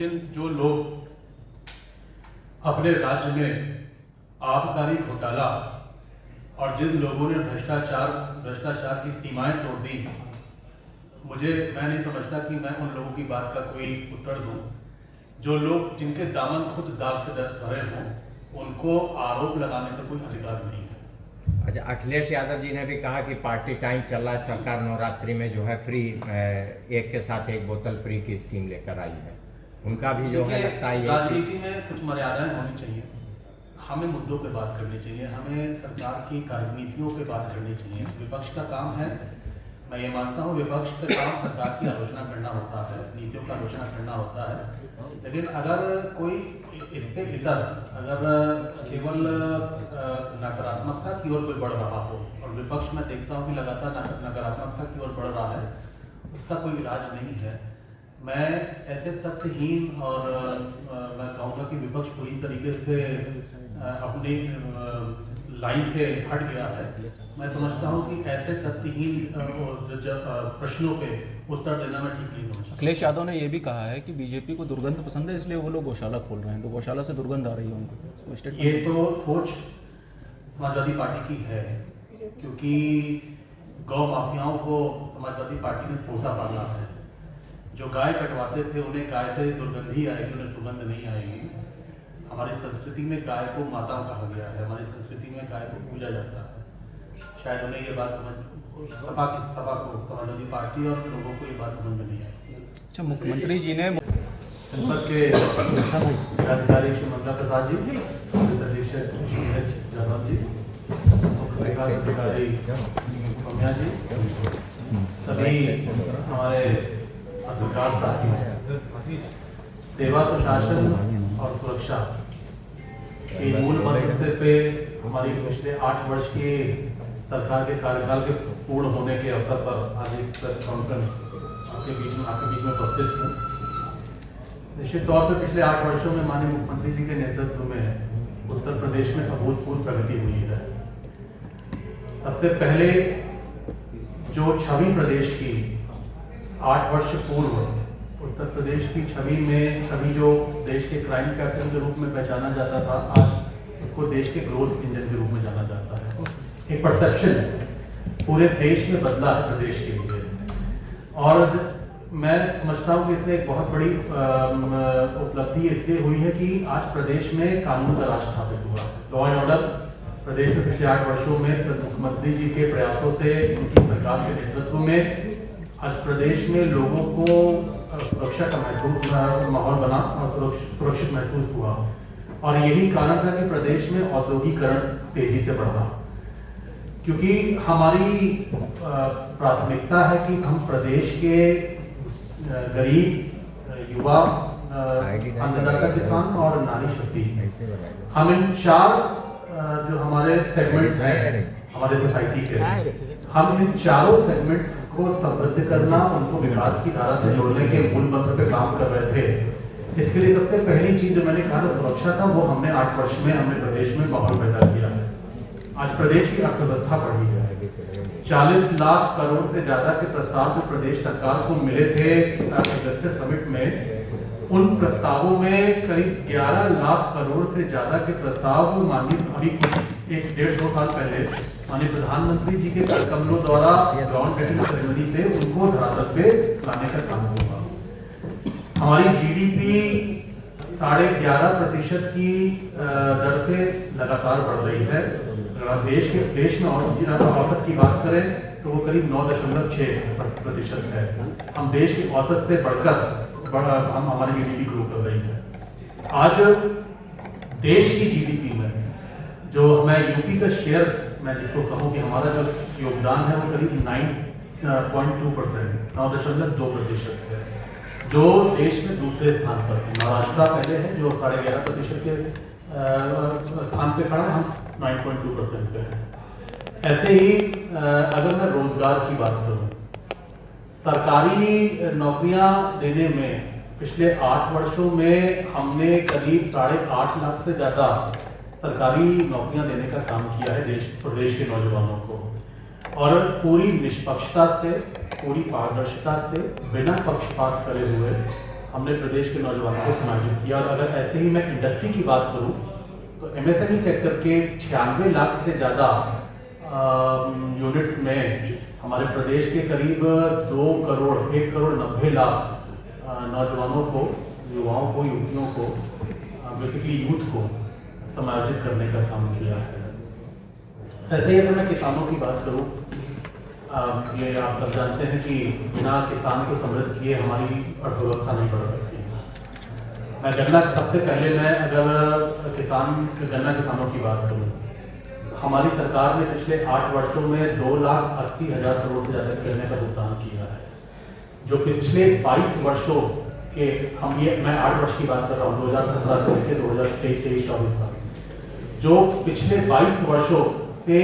जो लोग अपने राज्य में आबकारी घोटाला और जिन लोगों ने भ्रष्टाचार की सीमाएं तोड़ दी, मैं नहीं समझता कि मैं उन लोगों की बात का कोई उत्तर दूं। जो लोग जिनके दामन खुद दाग से भरे हों, उनको आरोप लगाने का कोई अधिकार नहीं है। अच्छा, अखिलेश यादव जी ने भी कहा कि पार्टी टाइम चल रहा है, सरकार नवरात्रि में जो है फ्री एक के साथ एक बोतल फ्री की स्कीम लेकर आई है। उनका भी जो है लगता है राजनीति में कुछ मर्यादाएं होनी चाहिए। हमें मुद्दों पे बात करनी चाहिए, हमें सरकार की कार्यनीतियों पे बात करनी चाहिए। विपक्ष का काम है, मैं ये मानता हूँ, विपक्ष का काम सरकार की आलोचना करना होता है, नीतियों का आलोचना करना होता है। लेकिन अगर कोई इससे इतर केवल नकारात्मकता की ओर कोई बढ़ रहा हो, और विपक्ष में देखता हूँ कि लगातार नकारात्मकता की ओर बढ़ रहा है, उसका कोई इलाज नहीं है। मैं ऐसे तथ्यहीन और मैं कहूँगा कि विपक्ष पूरी तरीके से अपनी लाइन से हट गया है। मैं समझता हूँ कि ऐसे तथ्यहीन प्रश्नों पे उत्तर देना मैं ठीक नहीं समझता। अखिलेश यादव ने यह भी कहा है कि बीजेपी को दुर्गंध पसंद है, इसलिए वो लोग गौशाला खोल रहे हैं, तो गौशाला से दुर्गंध आ रही है उनको। ये तो सोच समाजवादी पार्टी की है, क्योंकि गौ माफियाओं को समाजवादी पार्टी ने पोसा पाला है। जो गाय कटवाते थे उन्हें गाय से दुर्गंध ही आएगी, उन्हें सुगंध नहीं आएगी। हमारी संस्कृति में गाय को माता कहा गया है, हमारी संस्कृति में गाय को पूजा जाता है। शायद उन्हें ये बात सपा को, समाजवादी पार्टी और लोगों को ये बात समझ में नहीं आई। अच्छा, मुख्यमंत्री जी ने जनपद के अधिकारी श्री ममता प्रसाद जी, अधीक्षक जाधव जी, विकास अधिकारी कौमिया जी, सभी हमारे पत्रकार साथी, सेवा सुशासन और सुरक्षा के मूल मंत्र पे हमारी पिछले 8 वर्ष की सरकार के कार्यकाल के पूर्ण होने के अवसर पर आज एक प्रेस कॉन्फ्रेंस आपके बीच में उपस्थित हूँ। निश्चित तौर पर पिछले 8 वर्षों में माननीय मुख्यमंत्री जी के नेतृत्व में उत्तर प्रदेश में अभूतपूर्व प्रगति हुई है। सबसे पहले जो छवि प्रदेश की 8 वर्ष पूर्व उत्तर प्रदेश की छवि जो देश के क्राइम कैपिटल के रूप में पहचाना जाता था, आज उसको देश के ग्रोथ इंजन के रूप में जाना जाता है। एक परसेप्शन पूरे देश में बदला है प्रदेश के लिए, और मैं समझता हूँ कि इसमें एक बहुत बड़ी उपलब्धि इसलिए हुई है कि आज प्रदेश में कानून का राज स्थापित हुआ। लॉ एंड ऑर्डर प्रदेश में पिछले 8 वर्षों में मुख्यमंत्री जी के प्रयासों से, उनकी सरकार के नेतृत्व में आज प्रदेश में लोगों को सुरक्षा का माहौल बना और सुरक्षित महसूस हुआ। और यही कारण था कि प्रदेश में औद्योगिकरण तेजी से बढ़ा, क्योंकि हमारी प्राथमिकता है कि हम प्रदेश के गरीब, युवा, अन्नदाता किसान और नारी शक्ति, हम इन 4 जो हमारे सेगमेंट्स हैं हमारे सोसाइटी के, हम इन चारों सेगमेंट्स को समृद्ध करना, उनको विकास की धारा से जोड़ने के मूल मंत्र पे काम कर रहे थे। इसके लिए सबसे पहली चीज जो मैंने कहा सुरक्षा था, वो हमने 8 वर्ष में हमने प्रदेश में माहौल पैदा किया है। आज प्रदेश की अर्थव्यवस्था बढ़ी है। 40 लाख करोड़ से ज्यादा के प्रस्ताव जो प्रदेश सरकार को मिले थे इन्वेस्टर समिट में, उन प्रस्तावों में करीब 11 लाख करोड़ से ज्यादा के प्रस्ताव माननीय अभी 1-1.5-2 साल पहले माननीय प्रधानमंत्री जी के कार्यक्रमों द्वारा ग्राउंड ब्रेकिंग सेरेमनी से उनको धरातल पे लाने का काम होगा। हमारी जीडीपी 11.5% की दर से लगातार बढ़ रही है। अगर देश में औसत की बात करें तो वो करीब 9.6% है। हम देश की औसत से बढ़कर हमारी जीडीपी ग्रो कर रही है। आज देश की जीडीपी में जो मैं यूपी का शेयर, मैं जिसको कहूँ कि हमारा जो योगदान है वो करीब 9.2%, 9.2% है, जो देश में दूसरे स्थान पर है। महाराष्ट्र पहले है जो 11.5% के स्थान पे खड़ा है, हम 9.2% पे है। ऐसे ही अगर मैं रोजगार की बात करूँ, सरकारी नौकरियां देने में पिछले 8 वर्षों में हमने करीब 8.5 लाख से ज्यादा सरकारी नौकरियां देने का काम किया है प्रदेश के नौजवानों को, और पूरी निष्पक्षता से, पूरी पारदर्शिता से, बिना पक्षपात करे हुए हमने प्रदेश के नौजवानों को समायोजित किया। और अगर ऐसे ही मैं इंडस्ट्री की बात करूं तो MSME सेक्टर के 96 लाख से ज़्यादा यूनिट्स में हमारे प्रदेश के करीब 1,90,00,000 नौजवानों को, युवाओं को, युवतियों को, बेसिकली यूथ को समायोजित करने का काम किया है। ऐसे ही अगर मैं किसानों की बात करूं, ये आप सब जानते हैं कि बिना किसान को समृद्ध किए हमारी अर्थव्यवस्था नहीं बढ़ सकती। मैं गन्ना सबसे पहले मैं अगर गन्ना किसानों की बात करूं, हमारी सरकार ने पिछले 8 वर्षों में 2,80,000 करोड़ से ज़्यादा गन्ने का भुगतान किया है, जो पिछले 22 वर्षों के मैं 8 वर्ष की बात कर रहा हूँ, 2017 से लेकर 2023-24 तक, जो पिछले 22 वर्षों से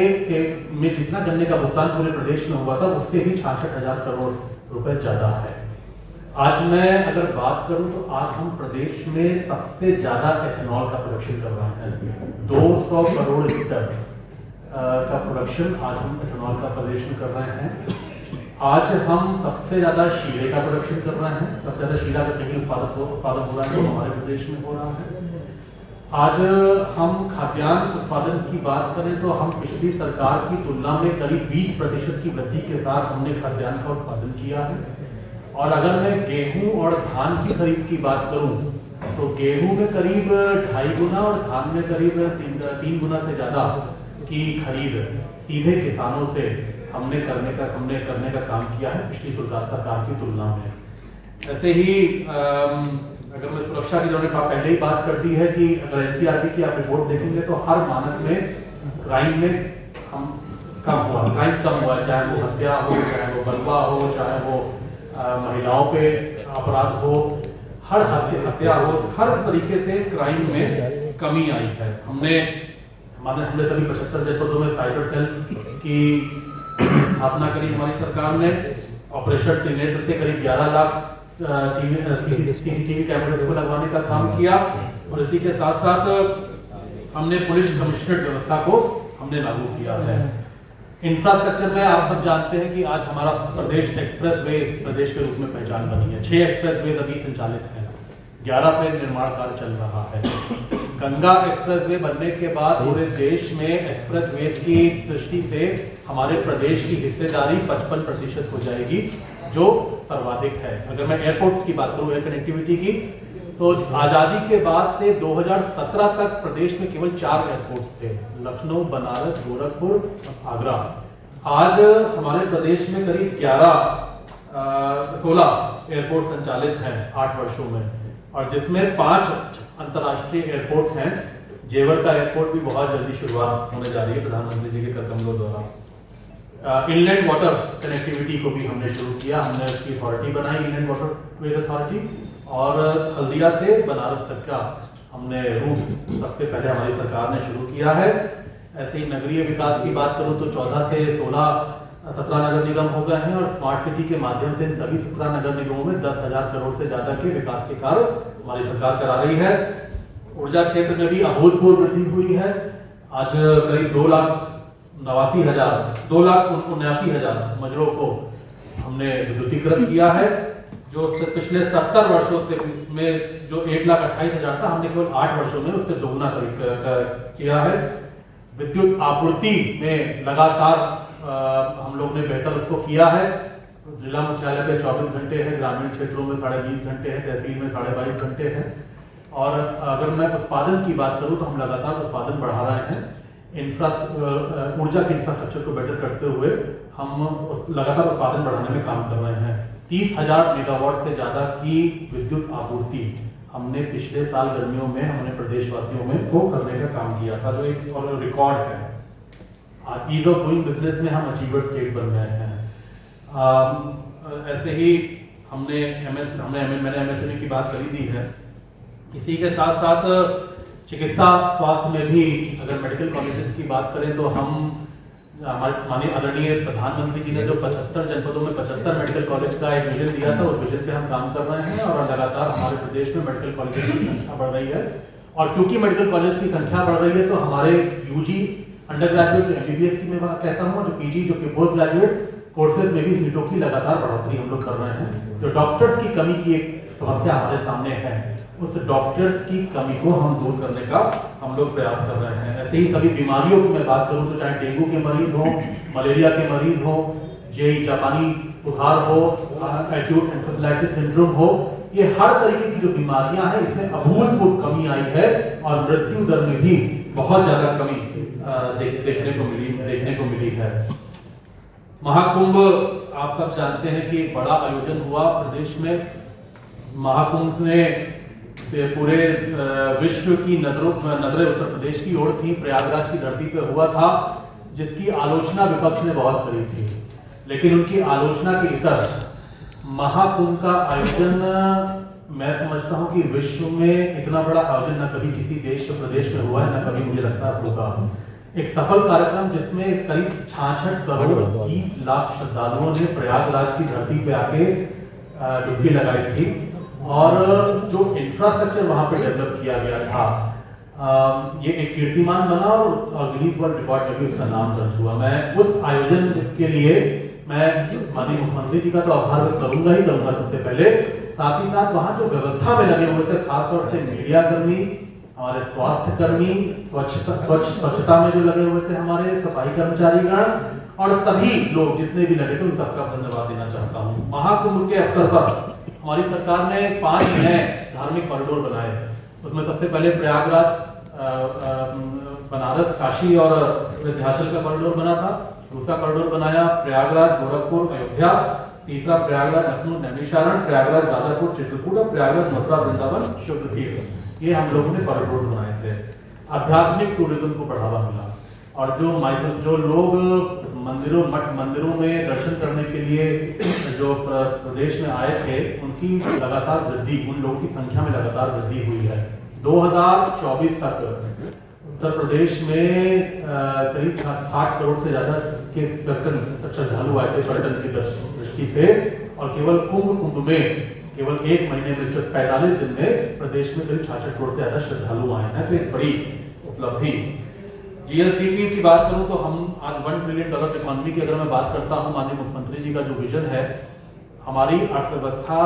में जितना गन्ने का भुगतान पूरे प्रदेश में हुआ था उससे भी 66,000 करोड़ रुपए ज़्यादा है। आज मैं अगर बात करूं तो आज हम प्रदेश में सबसे ज़्यादा एथेनॉल का प्रोडक्शन कर रहे हैं। 200 करोड़ लीटर का प्रोडक्शन आज हम एथेनॉल का प्रदर्शन कर रहे हैं। आज हम सबसे ज़्यादा शीरे का प्रोडक्शन कर रहे हैं। सबसे ज़्यादा शीरा का कहीं उत्पादन हो रहा है तो हमारे प्रदेश में हो रहा है। आज हम खाद्यान्न उत्पादन की बात करें तो हम पिछली सरकार की तुलना में करीब 20% की वृद्धि के साथ हमने खाद्यान्न का उत्पादन किया है। और अगर मैं गेहूं और धान की खरीद की बात करूं तो गेहूं में करीब 2.5 गुना और धान में करीब 3 गुना से ज़्यादा की खरीद सीधे किसानों से हमने करने का काम किया है पिछली सरकार की तुलना में। ऐसे ही अगर मैं सुरक्षा की जो पहले ही बात कर दी है कि अगर NCRB की आप रिपोर्ट देखेंगे तो हर मानक में क्राइम में कम हुआ, चाहे वो हत्या हो, चाहे वो बलवा हो, चाहे वो महिलाओं पे अपराध हो, हर हत्या हो, हर तरीके से क्राइम में कमी आई है। हमने सभी 75 जनपदों में साइबर सेल की स्थापना करी हमारी सरकार ने। ऑपरेशन त्रिनेत्र से करीब 11 लाख CCTV कैमरे को लगवाने का काम किया। और इसी के साथ साथ हमने पुलिस कमिश्नरेट व्यवस्था को हमने लागू किया है। इंफ्रास्ट्रक्चर में आप सब जानते हैं कि आज हमारा प्रदेश एक्सप्रेसवे प्रदेश के रूप में पहचान बनी है। 6 एक्सप्रेसवे अभी संचालित हैं, 11 पे निर्माण कार्य चल रहा है। गंगा एक्सप्रेसवे बनने के बाद पूरे देश में एक्सप्रेसवे की दृष्टि से हमारे प्रदेश की हिस्सेदारी 55% हो जाएगी, जो सर्वाधिक है। अगर मैं एयरपोर्ट्स की बात करूं, एयर कनेक्टिविटी की, तो आज़ादी के बाद से 2017 तक प्रदेश में केवल 4 एयरपोर्ट्स थे, लखनऊ, बनारस, गोरखपुर, आगरा। आज हमारे प्रदेश में करीब 16 एयरपोर्ट संचालित हैं 8 वर्षों में, और जिसमें 5 अंतर्राष्ट्रीय एयरपोर्ट हैं। जेवर का एयरपोर्ट भी बहुत जल्दी शुरुआत होने जा रही है प्रधानमंत्री जी के कदमों द्वारा। इनलैंड वाटर कनेक्टिविटी को भी हमने शुरू किया। हमने उसकी अथॉरिटी बनाई, इनलैंड वाटर वेज अथॉरिटी, और हल्दिया से बनारस तक का हमने रूट सबसे पहले हमारी सरकार ने शुरू किया है। ऐसे ही नगरीय विकास की बात करूं तो 14 से 17 नगर निगम हो गए हैं, और स्मार्ट सिटी के माध्यम से सभी 17 नगर निगमों में 10,000 करोड़ से ज्यादा के विकास के कार्य हमारी सरकार करा रही है। ऊर्जा क्षेत्र में भी अभूतपूर्व वृद्धि हुई है। आज करीब 2,79,000 मजरों को हमने विद्युतीकृत किया है, जो पिछले 70 वर्षों से में जो 1,28,000 था, हमने केवल 8 वर्षों में उससे दोगुना किया है। विद्युत आपूर्ति में लगातार हम लोग ने बेहतर उसको किया है। जिला मुख्यालय पे 24 घंटे है, ग्रामीण क्षेत्रों में 20.5 घंटे है, तहसील में 22.5 घंटे है। और अगर मैं उत्पादन की बात करूं तो हम लगातार उत्पादन बढ़ा रहे हैं। ऊर्जा के इंफ्रास्ट्रक्चर को बेटर करते हुए हम लगातार उत्पादन बढ़ाने में काम कर रहे हैं। 30,000 मेगावाट से ज़्यादा की विद्युत आपूर्ति हमने पिछले साल गर्मियों में हमने प्रदेशवासियों में को करने का काम किया था, जो एक और रिकॉर्ड है। आज ईज ऑफ डूइंग बिजनेस में हम अचीवर स्टेट बन गए हैं। ऐसे ही मैंने MSME की बात करी दी है। इसी के साथ साथ चिकित्सा स्वास्थ्य में भी अगर मेडिकल कॉलेजेस की बात करें तो हम हमारे माननीय आदरणीय प्रधानमंत्री जी ने जो 75 जनपदों में 75 मेडिकल कॉलेज का एक विजन दिया था, उस विजन पे हम काम कर रहे हैं। और लगातार हमारे प्रदेश में मेडिकल कॉलेज की संख्या बढ़ रही है। और क्योंकि मेडिकल कॉलेज की संख्या बढ़ रही है तो हमारे UG अंडर ग्रेजुएट जो MBBS की मैं कहता हूँ, जो PG जो कि पोस्ट ग्रेजुएट कोर्सेज में भी सीटों की लगातार बढ़ोतरी हम लोग कर रहे हैं। जो डॉक्टर्स की कमी की एक समस्या हमारे सामने है, उस डॉक्टर्स की कमी को हम दूर करने का हम लोग प्रयास कर रहे हैं। ऐसे ही सभी बीमारियों की मैं बात करूं तो चाहे डेंगू के मरीज हो, मलेरिया के मरीज हो, जापानी बुखार हो, एक्यूट एन्सेफेलाइटिस सिंड्रोम हो, ये हर तरीके की जो बीमारियां हैं इसमें अभूतपूर्व कमी आई है और मृत्यु दर में भी बहुत ज्यादा कमी देखने को मिली है। महाकुंभ आप सब जानते हैं कि एक बड़ा आयोजन हुआ प्रदेश में। महाकुंभ ने पूरे विश्व की नजरें उत्तर प्रदेश की ओर थी, प्रयागराज की धरती पे हुआ था, जिसकी आलोचना विपक्ष ने बहुत करी थी। लेकिन उनकी आलोचना के इतर महाकुंभ का आयोजन मैं समझता हूं कि विश्व में इतना बड़ा आयोजन न कभी किसी देश प्रदेश में हुआ है, न कभी मुझे लगता होगा। एक सफल कार्यक्रम जिसमें करीब 66 करोड़ 30 लाख श्रद्धालुओं ने प्रयागराज की धरती पे आके डुबकी लगाई थी और जो इंफ्रास्ट्रक्चर वहां पे डेवलप किया गया था, ये एक कीर्तिमान बना और गिनीज वर्ल्ड रिकॉर्ड में भी उसका नाम दर्ज हुआ। मैं उस आयोजन के लिए मैं माननीय मुख्यमंत्री जी का तो आभार व्यक्त करूंगा ही करूंगा सबसे पहले, साथ ही साथ वहां जो व्यवस्था में लगे हुए थे, खासतौर से मीडिया कर्मी, हमारे स्वास्थ्य कर्मी, स्वच्छता में जो लगे हुए थे, हमारे सफाई कर्मचारीगण और सभी लोग जितने भी लगे थे, उन सबका धन्यवाद देना चाहता हूँ। महाकुंभ के अवसर पर हमारी सरकार ने 5 नए धार्मिक कॉरिडोर बनाए। उसमें सबसे पहले प्रयागराज, बनारस, काशी और विंध्याचल का कॉरिडोर बना था। दूसरा कॉरिडोर बनाया प्रयागराज, गोरखपुर, अयोध्या। तीसरा प्रयागराज, लखनऊ, नैमिषारण, प्रयागराज, गाजीपुर, चित्रकूट और प्रयागराज, मथुरा, वृंदावन, शुभ तीर्थ। ये हम लोगों ने कॉरिडोर बनाए थे। आध्यात्मिक टूरिज्म को बढ़ावा मिला और जो लोग मठ मंदिरों में दर्शन करने के लिए जो प्रदेश में आए थे, उनकी लगातार वृद्धि, उन लोगों की संख्या में लगातार वृद्धि हुई है। 2024 तक उत्तर प्रदेश में करीब 60 करोड़ से ज्यादा के श्रद्धालु आए थे पर्यटन की दृष्टि से, और केवल कुंभ में केवल 1 महीने में, सिर्फ 45 दिन में प्रदेश में करीब 66 करोड़ से ज्यादा श्रद्धालु आए हैं। तो एक बड़ी उपलब्धि। जीएसडीपी की बात करूं तो हम आज $1 ट्रिलियन इकोनॉमी की अगर मैं बात करता हूं, माननीय मुख्यमंत्री जी का जो विजन है, हमारी अर्थव्यवस्था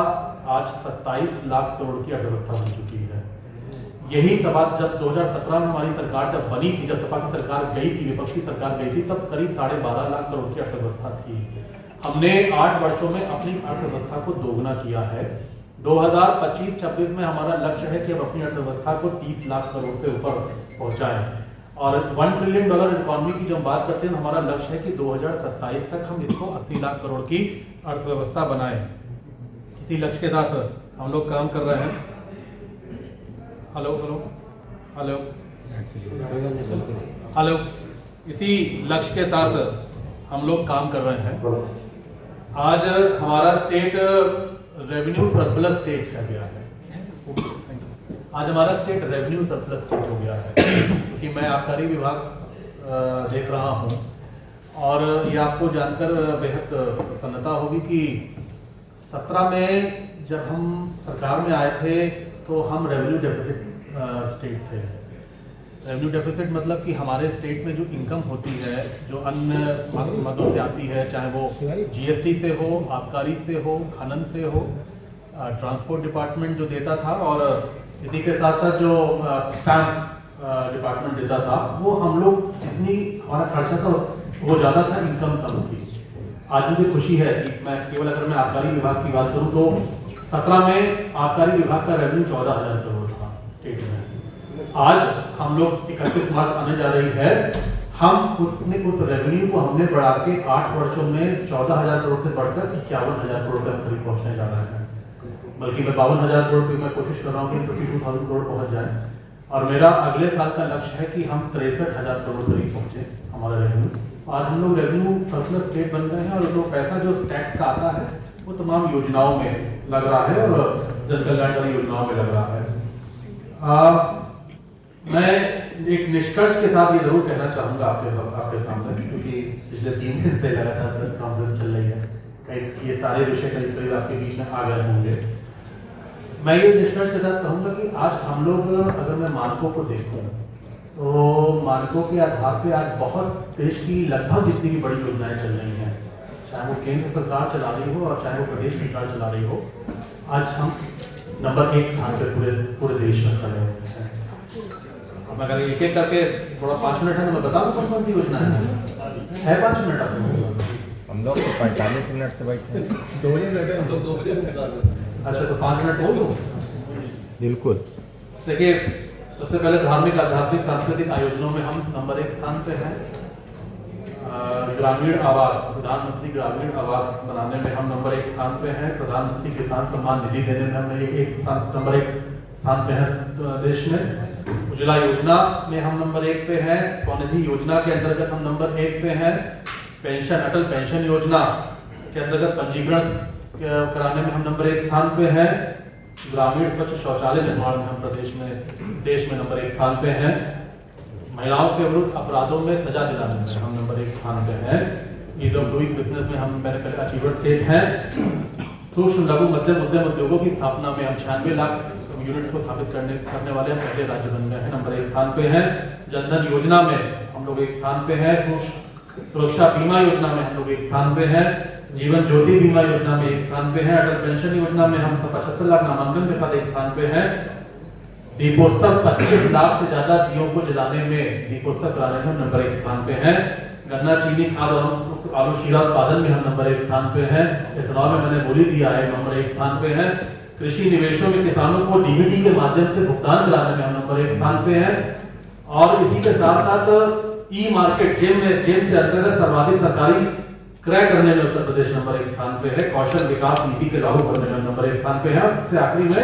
आज 27 लाख करोड़ की अर्थव्यवस्था बन चुकी है। यही सवाल जब 2017 में हमारी सरकार जब बनी थी, जब सपा की सरकार गई थी, विपक्षी सरकार गई थी, तब करीब 12.5 लाख करोड़ की अर्थव्यवस्था थी। हमने 8 वर्षों में अपनी अर्थव्यवस्था को दोगुना किया है। 2025-26 में हमारा लक्ष्य है कि हम अपनी अर्थव्यवस्था को 30 लाख करोड़ से ऊपर पहुंचाएं। और $1 ट्रिलियन इकोनॉमी की जब बात करते हैं, हमारा लक्ष्य है कि 2027 तक हम इसको 80 लाख करोड़ की अर्थव्यवस्था बनाएं। इसी लक्ष्य के साथ हम लोग काम कर रहे हैं। हेलो हेलो हेलो हेलो इसी लक्ष्य के साथ हम लोग काम कर रहे हैं। आज हमारा स्टेट रेवेन्यू सरप्लस स्टेट हो गया है। आज हमारा स्टेट रेवेन्यू सरप्लस स्टेट हो गया है, क्योंकि मैं आबकारी विभाग देख रहा हूं और ये आपको जानकर बेहद प्रसन्नता होगी कि 17 में जब हम सरकार में आए थे तो हम रेवेन्यू डेफिसिट स्टेट थे। रेवेन्यू डेफिसिट मतलब कि हमारे स्टेट में जो इनकम होती है, जो अन्य मदों से आती है, चाहे वो जीएसटी से हो, आबकारी से हो, खनन से हो, ट्रांसपोर्ट डिपार्टमेंट जो देता था, और इसी के साथ साथ जो स्टैम्प डिपार्टमेंट देता था, वो हम लोग जितनी हमारा खर्चा था वो ज़्यादा था, इनकम कम थी। आज मुझे खुशी है कि मैं केवल अगर मैं आबकारी विभाग की बात करूँ तो 17 में आबकारी विभाग का रेवेन्यू 14,000 करोड़ था स्टेट में। आज हम लोग 31 मार्च आने जा रही है, हम उस रेवेन्यू को हमने बढ़ा के 8 वर्षों में 14,000 करोड़ से बढ़कर 51,000 करोड़ तक करीब पहुंचने जा रहे हैं। बल्कि मैं 52,000 करोड़ की मैं कोशिश कर रहा हूँ कि 52,000 करोड़ पहुंच जाए, और मेरा अगले साल का लक्ष्य है कि हम 63,000 करोड़ करीब पहुंचे हमारा रेवेन्यू। आज हम लोग रेवेन्यू सरप्लस स्टेट बन गए हैं, और जो पैसा जो टैक्स का आता है वो तमाम योजनाओं में लग रहा है और जन कल्याणकारी योजनाओं में लग रहा है। मैं एक निष्कर्ष के साथ ये जरूर कहना चाहूंगा आपके सामने, क्योंकि पिछले 3 दिन से लगातार प्रेस कॉन्फ्रेंस चल रही है, कई ये सारे विषय करीब आपके बीच में आ गए होंगे। मैं ये निष्कर्ष के साथ कहूंगा कि आज हम लोग, अगर मैं मानकों को देखूं तो मानकों के आधार पे आज बहुत देश की लगभग जितनी भी बड़ी योजनाएं चल रही हैं, चाहे वो केंद्र सरकार चला रही हो और चाहे वो प्रदेश सरकार चला रही हो, आज हम नंबर 1 स्थान पे पूरे देश में खड़े हुए हैं। अब अगर एक एक करके थोड़ा 5 मिनट है तो मैं बता दूं कौन सी योजना है 5 मिनट आपको? हम लोग तो 45 मिनट से बैठे हैं। 2 बजे अच्छा तो 5 मिनट हो गए। बिल्कुल। देखिए सबसे पहले धार्मिक आध्यात्मिक सांस्कृतिक आयोजनों में हम नंबर 1 स्थान पे हैं। ग्रामीण आवास, प्रधानमंत्री ग्रामीण आवास बनाने में हम नंबर 1 स्थान पे हैं। प्रधानमंत्री किसान सम्मान निधि देने में हम नंबर 1 स्थान पे हैं देश में। उज्ज्वला योजना में हम नंबर 1 पे हैं। स्वनिधि योजना के अंतर्गत हम नंबर 1 पे हैं। पेंशन, अटल पेंशन योजना के अंतर्गत पंजीकरण कराने में हम नंबर 1 स्थान पे हैं। ग्रामीण स्वच्छ शौचालय निर्माण में हम देश में नंबर 1 स्थान पे हैं। महिलाओं के विरुद्ध अपराधों में सजा दिलाने में हम नंबर 1 स्थान पे हैं। ईज ऑफ डूइंग बिजनेस में हम मेरे पहले अचीवर स्टेट हैं। सूक्ष्म लघु मध्यम उद्यम उद्योगों की स्थापना में हम 96 लाख यूनिट को स्थापित करने वाले हम पहले राज्य बन गए हैं, नंबर 1 स्थान पे हैं। जनधन योजना में हम लोग 1 स्थान पे हैं। सुरक्षा बीमा योजना में हम लोग 1 स्थान पे हैं। जीवन ज्योति बीमा योजना में 1 स्थान पे हैं। अटल पेंशन योजना में हम 75 लाख नामांकन के साथ 1 स्थान पे हैं। दीपोत्सव 25 लाख से ज्यादा दियों को जलाने में दीपोत्सव कराने में हम नंबर 1 स्थान पे हैं। गन्ना चीनी खाद और आलू शीरा उत्पादन में हम नंबर 1 स्थान पे हैं। इथेनॉल में मैंने बोली दिया है नंबर 1 स्थान पे हैं। कृषि निवेशों में किसानों को डीबीटी के माध्यम से भुगतान कराने में हम नंबर 1 स्थान पे हैं। और इसी के साथ साथ ई मार्केट जेम से अंतर्गत सर्वाधिक सरकारी क्रय करने में उत्तर प्रदेश नंबर 1 स्थान पे है। कौशल विकास नीति के लागू करने में नंबर 1 स्थान पे है। सबसे आखिरी में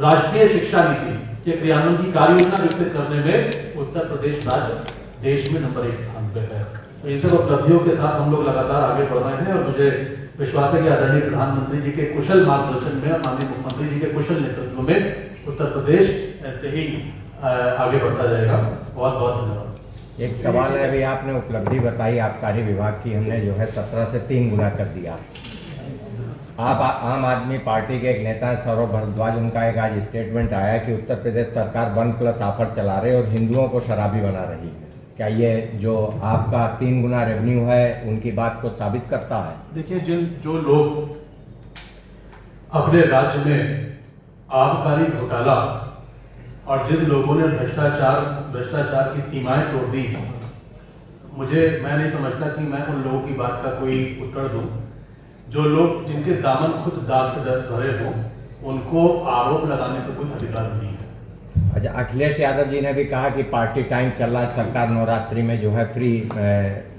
राष्ट्रीय शिक्षा नीति के क्रियान्वयन की कार्य योजना विकसित करने में उत्तर प्रदेश राज्य देश में नंबर 1 स्थान पे है। तो इन सब उपलब्धियों के साथ हम लोग लगातार आगे बढ़ रहे हैं और मुझे विश्वास है कि आदरणीय प्रधानमंत्री जी के कुशल मार्गदर्शन में, माननीय मुख्यमंत्री जी के कुशल नेतृत्व में उत्तर प्रदेश ऐसे ही आगे बढ़ता जाएगा। बहुत बहुत धन्यवाद। एक सवाल है, अभी आपने उपलब्धि बताई आबकारी विभाग की, हमने जो है 17 से 3 गुना कर दिया। आप आम आदमी पार्टी के एक नेता सौरभ भारद्वाज, उनका एक आज स्टेटमेंट आया कि उत्तर प्रदेश सरकार 1+ ऑफर चला रही है और हिंदुओं को शराबी बना रही है। क्या ये जो आपका 3 गुना रेवेन्यू है उनकी बात को साबित करता है? देखिए, जो लोग अपने राज्य में आबकारी घोटाला और जिन लोगों ने भ्रष्टाचार की सीमाएं तोड़ दी, मैं नहीं समझता कि मैं उन लोगों की बात का कोई उत्तर दूं। जो लोग जिनके दामन खुद दाग से भरे हों, उनको आरोप लगाने का कोई अधिकार नहीं है। अच्छा, अखिलेश यादव जी ने भी कहा कि पार्टी टाइम चल रहा है, सरकार नवरात्रि में जो है फ्री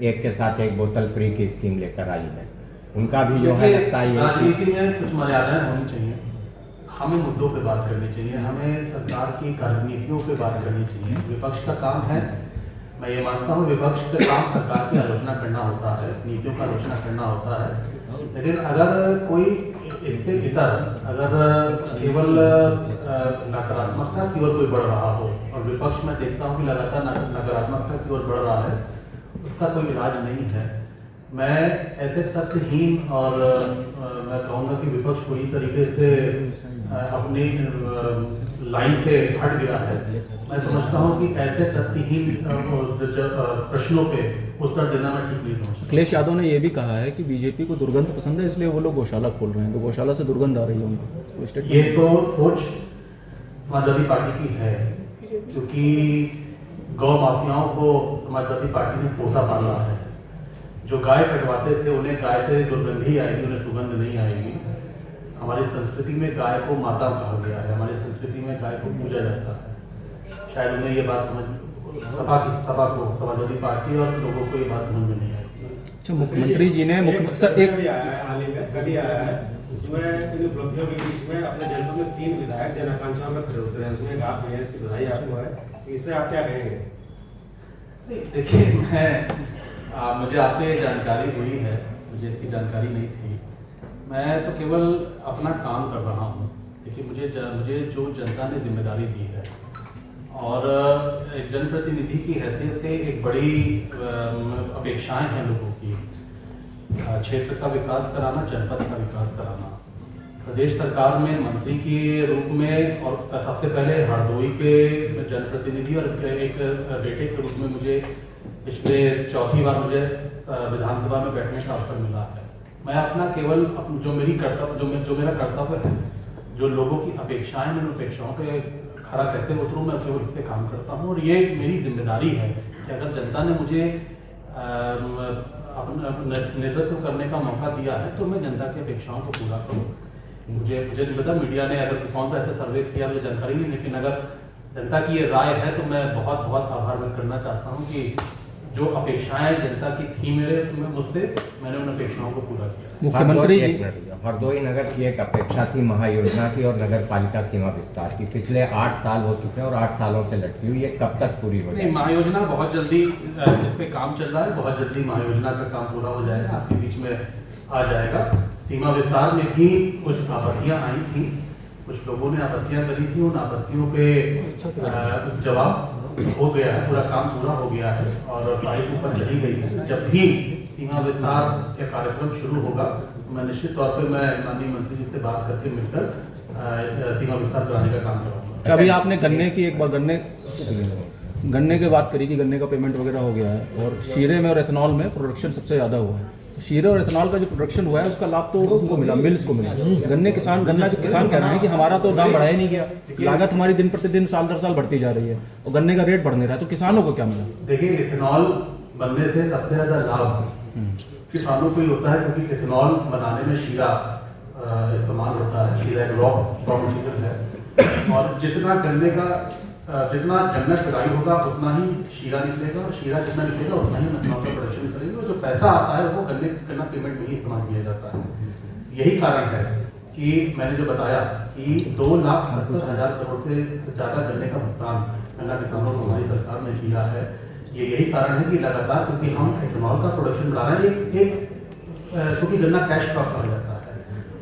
एक के साथ एक बोतल फ्री की स्कीम लेकर आई है। उनका भी जो है लगता है राजनीति में कुछ मर्यादाएं होनी चाहिए। हमें मुद्दों पे बात करनी चाहिए, हमें सरकार की कार्यनीतियों पे बात करनी चाहिए। विपक्ष का काम है, मैं ये मानता हूँ विपक्ष का काम सरकार की आलोचना करना होता है, नीतियों का आलोचना करना होता है। लेकिन अगर कोई इससे इतर केवल नकारात्मकता की ओर कोई बढ़ रहा हो, और विपक्ष में देखता हूँ कि लगातार नकारात्मकता की ओर बढ़ रहा है, उसका कोई इलाज नहीं है। मैं ऐसे तथ्यहीन और मैं कहूँगा कि विपक्ष पूरी तरीके से अपनी लाइन से हट गया है। मैं समझता हूँ कि ऐसे तथ्यहीन प्रश्नों पे उत्तर देना मैं ठीक नहीं समझता। अखिलेश यादव ने यह भी कहा है कि बीजेपी को दुर्गंध पसंद है, इसलिए वो लोग गौशाला खोल रहे हैं, तो गौशाला से दुर्गंध आ रही है उनको। ये तो सोच समाजवादी पार्टी की है, क्योंकि गौ माफियाओं को समाजवादी पार्टी ने पोसा पाला है। जो गाय कटवाते थे उन्हें गाय से दुर्गंधी आएगी, उन्हें सुगंध नहीं आएगी। हमारी संस्कृति में गाय को माता कहा गया है, हमारी संस्कृति में गाय को पूजा जाता है। शायद उन्हें ये बात सभा को समाजवादी पार्टी और लोगों को ये बात समझ में नहीं आई। अच्छा, मुख्यमंत्री जी ने हाल ही में कभी आया है, उसमें इन उपलब्धियों के बीच में अपने जनपद में 3 विधायक जन आकांक्षाओं में खड़े होते हैं, उसमें एक आप हैं, इसकी बधाई आपको है। इसमें आप क्या कहेंगे? देखिए, मुझे आपसे जानकारी हुई है, मुझे इसकी जानकारी नहीं थी। मैं तो केवल अपना काम कर रहा हूँ। देखिए, मुझे जो जनता ने जिम्मेदारी दी है और एक जनप्रतिनिधि की हैसियत से एक बड़ी अपेक्षाएं हैं लोगों की। क्षेत्र का विकास कराना, जनपद का विकास कराना। प्रदेश सरकार में मंत्री के रूप में और सबसे पहले हरदोई के जनप्रतिनिधि और एक बेटे के रूप में मुझे पिछले 4थी बार मुझे विधानसभा में बैठने का अवसर मिला है। मैं अपना केवल जो मेरा कर्तव्य है, जो लोगों की अपेक्षाएं, मैं उन अपेक्षाओं पे खरा कैसे उतरूँ, मैं केवल इस पर काम करता हूँ। और ये मेरी जिम्मेदारी है कि अगर जनता ने मुझे अपना नेतृत्व करने का मौका दिया है तो मैं जनता की अपेक्षाओं को पूरा करूँ। मुझे नहीं पता मीडिया ने अगर कौन सा ऐसा सर्वे किया मुझे जानकारी नहीं, लेकिन अगर जनता की ये राय है तो मैं बहुत बहुत आभार व्यक्त करना चाहता हूँ कि जो अपेक्षाएं जनता की थी मुझसे, मैंने उन अपेक्षाओं को पूरा किया। मुख्यमंत्री हरदोई नगर की एक अपेक्षा थी महायोजना की और नगर पालिका सीमा विस्तार की। पिछले 8 साल हो चुके हैं और 8 सालों से लटकी हुई, ये कब तक पूरी हो जाएगी? महायोजना बहुत जल्दी, इस पे काम चल रहा है, बहुत जल्दी महायोजना का काम पूरा हो जाएगा, आपके बीच में आ जाएगा। सीमा विस्तार में भी कुछ आपत्तियां आई थी, कुछ लोगों ने आपत्तियां करी थी, उन आपत्तियों पे जवाब हो गया है, पूरा काम पूरा हो गया है और फाइल ऊपर चली गई है। जब भी सीमा विस्तार का कार्यक्रम शुरू होगा तो मैं निश्चित तौर पे मैं माननीय मंत्री जी से बात करके मिलकर सीमा विस्तार कराने का काम करूँगा। अभी आपने गन्ने की एक बार गन्ने की बात करी कि गन्ने का पेमेंट वगैरह हो गया है और शीरे में और एथेनॉल में प्रोडक्शन सबसे ज़्यादा हुआ है। तो शीरे और एथेनॉल का जो प्रोडक्शन हुआ है उसका लाभ तो उनको मिला, मिल्स को मिला। गन्ना जो किसान कह रहे हैं कि हमारा तो दाम बढ़ाया नहीं गया, लागत हमारी दिन प्रतिदिन साल दर साल बढ़ती जा रही है और गन्ने का रेट बढ़ने रहा है, तो किसानों को क्या मिला? देखिए, एथेनॉल बनने से सबसे ज़्यादा लाभ किसानों को ही होता है, क्योंकि एथेनॉल बनाने में शीरा इस्तेमाल होता है। शीरा एक रॉ मटीरियल है और जितना गन्ना चुराई होगा उतना ही शीरा निकलेगा और शीरा जितना निकलेगा उतना ही एथेनॉल का प्रोडक्शन करेगा। जो पैसा आता है वो गन्ना पेमेंट में ही इस्तेमाल किया जाता है। यही कारण है कि मैंने जो बताया कि 2,70,000 करोड़ से ज़्यादा गन्ने का भुगतान गन्ना किसानों को हमारी सरकार ने किया है। यही कारण है कि लगातार, क्योंकि हम एथेनॉल का प्रोडक्शन बढ़ा रहे हैं, क्योंकि गन्ना कैश क्रॉप कहा जाता है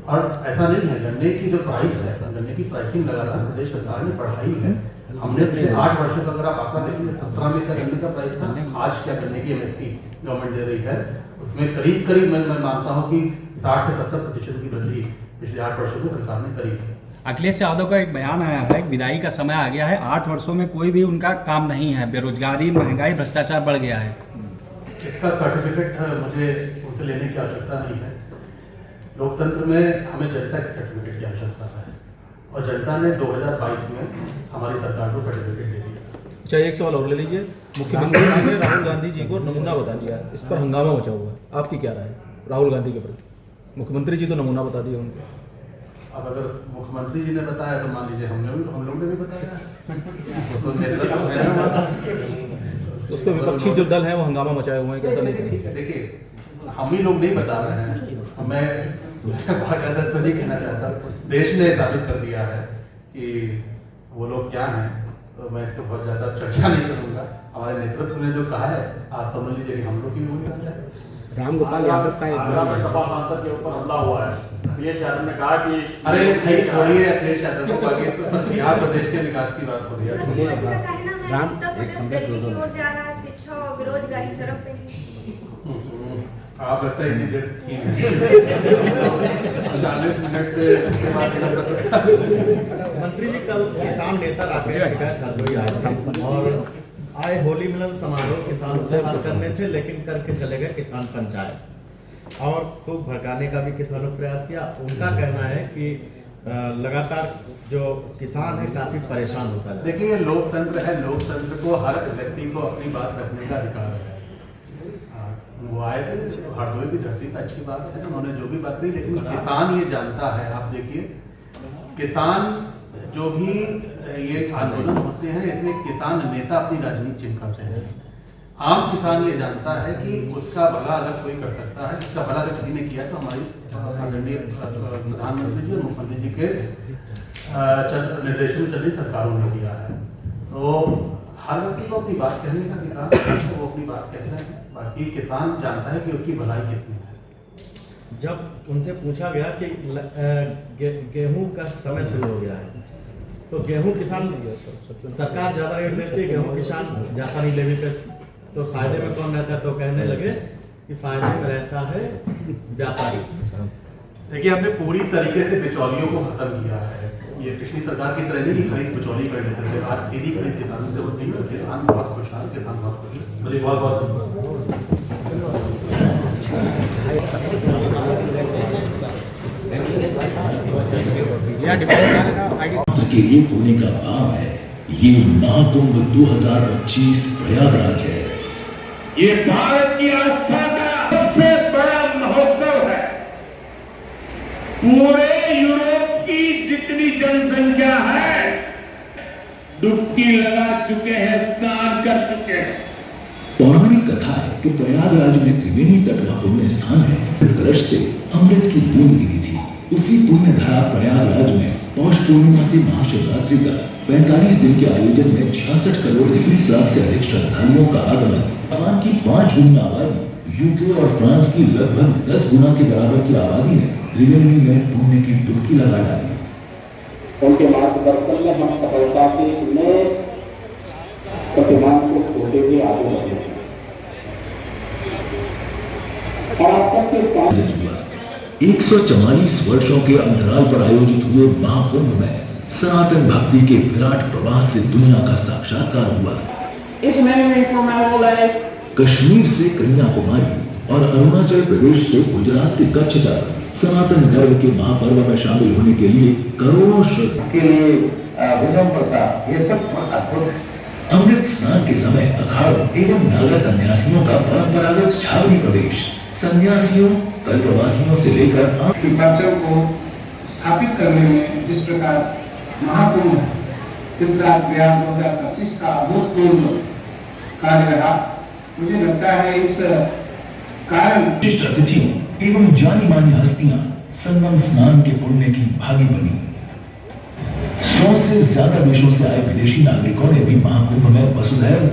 और ऐसा नहीं है। गन्ने की जो प्राइस है, गन्ने की प्राइसिंग लगातार प्रदेश सरकार ने बढ़ाई है। हमने पिछले 8 वर्षों का अगर आप आंकड़ा देखेंगे, 17 में क्या गन्ने का प्राइस था, आज क्या गन्ने की MSP गवर्नमेंट दे रही है, उसमें करीब मैं मानता हूँ कि 60 से 70% की वृद्धि पिछले 8 वर्षों में सरकार ने करी है। अखिलेश यादव का एक बयान आया है, विदाई का समय आ गया है, 8 वर्षों में कोई भी उनका काम नहीं है, बेरोजगारी, महंगाई, भ्रष्टाचार बढ़ गया है। इसका सर्टिफिकेट मुझे उनसे लेने की आवश्यकता नहीं है। लोकतंत्र में हमें जनता के सर्टिफिकेट की आवश्यकता है और जनता ने 2022 में हमारी सरकार को सर्टिफिकेट दे दिया। अच्छा, एक सवाल और ले लीजिए। मुख्यमंत्री जी ने राहुल गांधी जी को नमूना बता दिया, इस पर हंगामा मचा हुआ है, आपकी क्या राय है राहुल गांधी के प्रति? मुख्यमंत्री जी तो नमूना बता दिया उनको। अब अगर मुख्यमंत्री जी ने बताया तो मान लीजिए हम लोग ने भी बताया तो उस पर विपक्षी जो दल है वो हंगामा मचाए हुए हैं, कैसा नहीं? ठीक है, देखिए, हम ही लोग नहीं बता रहे हैं, मैं बहुत ज़्यादा तो नहीं कहना चाहता, देश ने साबित कर दिया है कि वो लोग क्या हैं, तो मैं इसको बहुत ज़्यादा चर्चा नहीं करूँगा। हमारे नेतृत्व ने जो कहा है, आप समझ लीजिए कि हम लोग की भी बात है। रामगोपाल यादव का आगरा में सपा सांसद के ऊपर हमला हुआ है। अखिलेश यादव ने कहा कि अरे नहीं, छोड़िए अखिलेश यादव को, आगे तो बिहार प्रदेश के विकास की बात हो रही है। शिक्षा और बेरोजगारी चरम पे है। आप लगता है इतनी देर की 40 मिनट से इसके बाद मंत्री जी, कल किसान नेता राकेश टिकैत हरदोई आए थे और आए होली मिलन समारोह किसानों से बात करने थे, लेकिन करके चले गए किसान पंचायत और खूब भड़काने का भी किसानों ने प्रयास किया। उनका कहना है कि लगातार जो किसान है काफी परेशान होता है। देखिए, ये लोकतंत्र है, लोकतंत्र को हर व्यक्ति को अपनी बात रखने का अधिकार है। वो आए थे हरदोई की धरती पर, अच्छी बात है, उन्होंने जो भी बात कही, लेकिन किसान ये जानता है। आप देखिए, किसान जो भी ये आंदोलन होते हैं, इसमें किसान नेता अपनी राजनीति चिपकाते हैं। आम किसान ये जानता है कि उसका भला अगर कोई कर सकता है, उसका भला अगर किसी ने किया तो हमारी आदरणीय प्रधानमंत्री जी और मुख्यमंत्री जी के निर्देशन में चल रही सरकारों ने किया है। तो हर व्यक्ति को अपनी बात कहने का अधिकार है, तो वो अपनी बात कहते हैं। बाकी किसान जानता है कि उसकी भलाई किसमें है। जब उनसे पूछा गया कि गेहूं का समय शुरू हो गया है, तो गेहूं किसान, सरकार ज्यादा रेट देती है, गेहूं किसान ज्यादा नहीं ले लेते, तो फायदे में कौन रहता है? तो कहने लगे कि फायदे में रहता है व्यापारी। देखिए, हमने पूरी तरीके से बिचौलियों को खत्म किया है। ये पिछली सरकार की तरह नहीं खरीद बिचौली कर लेते थे, आज सीधी खरीद किसानों से होती है। किसान बहुत खुश है, किसान बहुत खुश है। बोलिए, बहुत बहुत यह डिप्लोमा आईडी के एक होने का भाव है। ये महाकुंभ 2025 प्रयागराज है। ये भारत की आस्था का सबसे बड़ा महोत्सव है। पूरे यूरोप की जितनी जनसंख्या है डुबकी लगा चुके हैं, स्नान कर चुके हैं। पौराणिक कथा है कि प्रयागराज में त्रिवेणी तट का पुण्य स्थान है। कलश से अमृत की बूंद गिरी थी। उसी पुण्य धारा प्रयागराज में पौष पूर्णिमा से महाशिवरात्रि तक 45 दिन के आयोजन में 66 करोड़ 30 लाख से अधिक श्रद्धालुओं का आगमन। जापान की 5 गुना आबादी, यूके और फ्रांस की लगभग 10 गुना के बराबर की आबादी ने त्रिवेणी में पुण्य की डुबकी लगा डाली। उनके मार्गदर्शन में हम सफलता के नए प्रतिमान को खोते हुए आगे बढ़े और आप सबके साथ 144 वर्षों के अंतराल पर आयोजित हुए महाकुंभ में सनातन भक्ति के विराट प्रवाह से दुनिया का साक्षात्कार हुआ। इस महीने में कश्मीर से कन्याकुमारी और अरुणाचल प्रदेश से गुजरात के कच्छ तक सनातन गर्व के महापर्व में शामिल होने के लिए करोड़ों श्रद्धालु के लिए विनम्र पड़ता, ये सब अद्भुत। अमृत स्नान के समय अखाड़ों एवं नागा सन्यासियों का परंपरागत छावनी प्रवेश, सन्यासियों कल्पवासियों से लेकर परिवर्तन को स्थापित करने में जिस प्रकार महाकुंभ गुजरात 2025 का अभूतपूर्व कार्य रहा, मुझे लगता है इस कारण विशिष्ट अतिथियों एवं जानी मानी हस्तियां संगम स्नान के पुण्य की भागी बनी। 100 से ज्यादा देशों से आए विदेशी नागरिकों ने भी महाकुंभ में वसुधैव